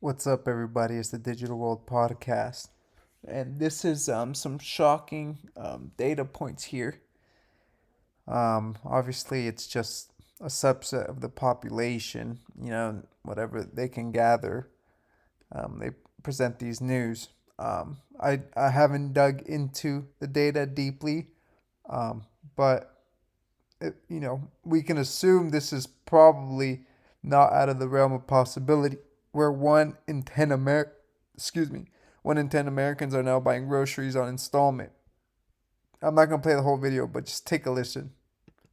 What's up, everybody? It's the Digital World Podcast, and this is some shocking data points here. Obviously, it's just a subset of the population. Whatever they can gather, they present these news. I haven't dug into the data deeply, um, but we can assume this is probably not out of the realm of possibility. Where excuse me, 1 in 10 Americans are now buying groceries on installment. I'm not gonna play the whole video, but just take a listen.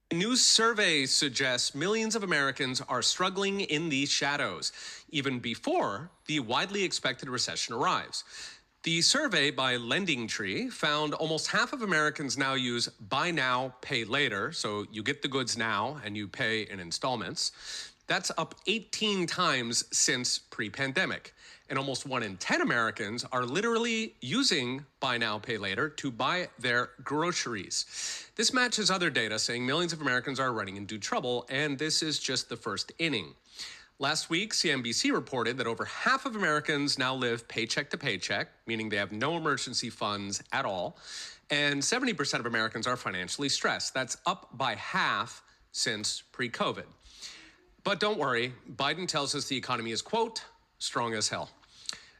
A new survey suggests millions of Americans are struggling in these shadows, even before the widely expected recession arrives. The survey by LendingTree found almost half of Americans now use buy now, pay later. So you get the goods now and you pay in installments. That's up 18 times since pre pandemic. And almost 1 in 10 Americans are literally using buy now, pay later to buy their groceries. This matches other data saying millions of Americans are running into trouble, and this is just the first inning. Last week, CNBC reported that over half of Americans now live paycheck to paycheck, meaning they have no emergency funds at all. And 70% of Americans are financially stressed. That's up by half since pre COVID. But don't worry, Biden tells us the economy is, quote, strong as hell.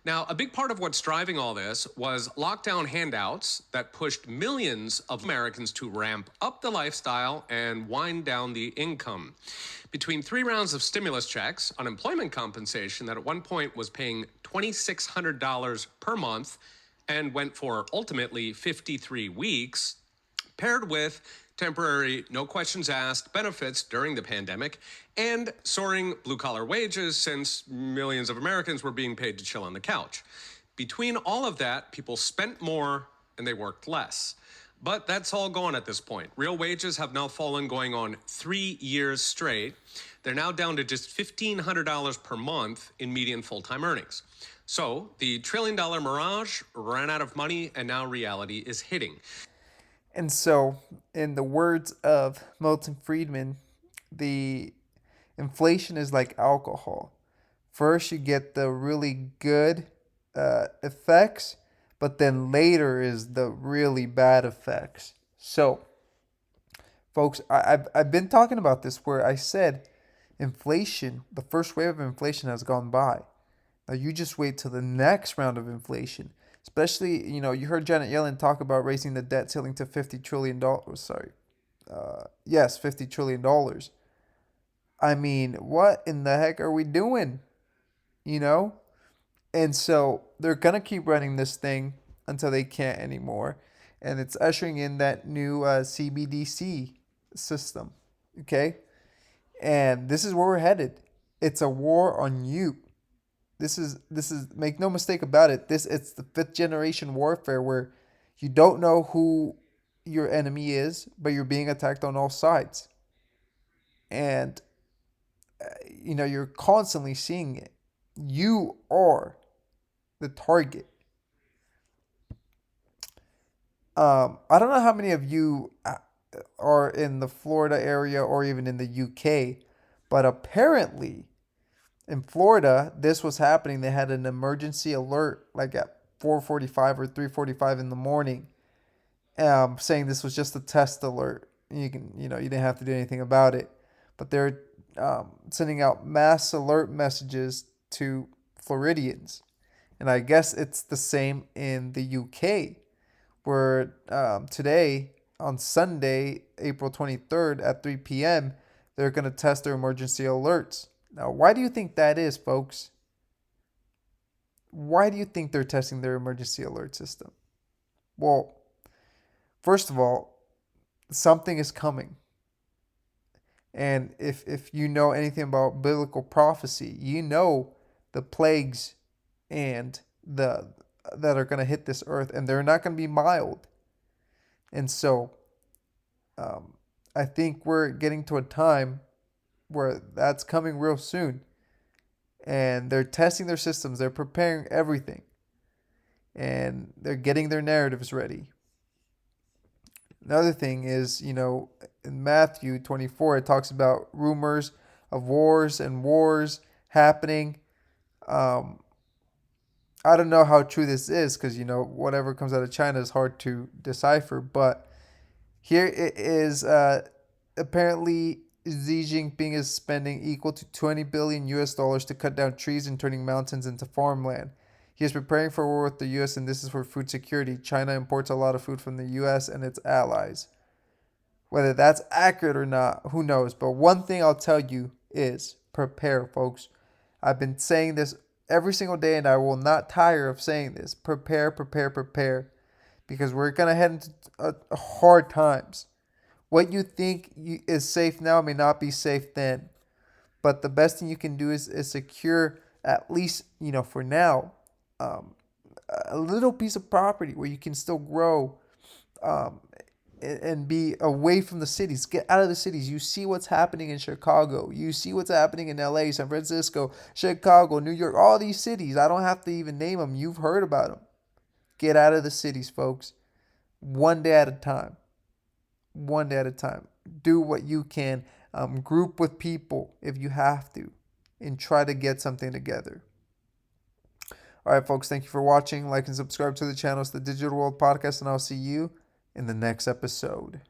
Now, a big part of what's driving all this was lockdown handouts that pushed millions of Americans to ramp up the lifestyle and wind down the income. Between 3 rounds of stimulus checks, unemployment compensation that at one point was paying $2,600 per month and went for ultimately 53 weeks, paired with temporary, no questions asked benefits during the pandemic, and soaring blue collar wages since millions of Americans were being paid to chill on the couch. Between all of that, people spent more and they worked less. But that's all gone at this point. Real wages have now fallen going on 3 years straight. They're now down to just $1,500 per month in median full time earnings. So the $1 trillion mirage ran out of money, and now reality is hitting. And so, in the words of Milton Friedman, the inflation is like alcohol. First, you get the really good effects, but then later is the really bad effects. So, folks, I've been talking about this where I said inflation, the first wave of inflation has gone by. Now you just wait till the next round of inflation. Especially, you heard Janet Yellen talk about raising the debt ceiling to $50 trillion. Sorry. Yes, $50 trillion. I mean, what in the heck are we doing? You know? And so they're going to keep running this thing until they can't anymore. And it's ushering in that new CBDC system. Okay? And this is where we're headed. It's a war on you. This is make no mistake about it. It's the fifth generation warfare where you don't know who your enemy is, but you're being attacked on all sides. And you're constantly seeing it. You are the target. I don't know how many of you are in the Florida area or even in the UK, but apparently in Florida, this was happening. They had an emergency alert like at 4:45 or 3:45 in the morning, saying this was just a test alert. You didn't have to do anything about it, but they're sending out mass alert messages to Floridians, and I guess it's the same in the UK, where today on Sunday, April 23rd at 3 p.m., they're going to test their emergency alerts. Now, why do you think that is, folks? Why do you think they're testing their emergency alert system? Well, first of all, something is coming. And if you know anything about biblical prophecy, you know the plagues and the that are going to hit this earth, and they're not going to be mild. And so, um, I think we're getting to a time where that's coming real soon. And they're testing their systems, they're preparing everything, and they're getting their narratives ready. Another thing is, in Matthew 24, it talks about rumors of wars and wars happening. I don't know how true this is because, you know, whatever comes out of China is hard to decipher. But here it is. Apparently, Xi Jinping is spending equal to 20 billion US dollars to cut down trees and turning mountains into farmland. He is preparing for war with the US, and this is for food security. China imports a lot of food from the US and its allies. Whether that's accurate or not, who knows? But one thing I'll tell you is prepare, folks. I've been saying this every single day, and I will not tire of saying this. Prepare, prepare, prepare, because we're gonna head into hard times. What you think is safe now may not be safe then. But the best thing you can do is secure, at least, you know, for now, um, a little piece of property where you can still grow, um, and be away from the cities. Get out of the cities. You see what's happening in Chicago. You see what's happening in LA, San Francisco, Chicago, New York, all these cities. I don't have to even name them. You've heard about them. Get out of the cities, folks. One day at a time. One day at a time. Do what you can. Group with people if you have to, and try to get something together. All right, folks. Thank you for watching. Like and subscribe to the channel. It's the Digital World Podcast, and I'll see you in the next episode.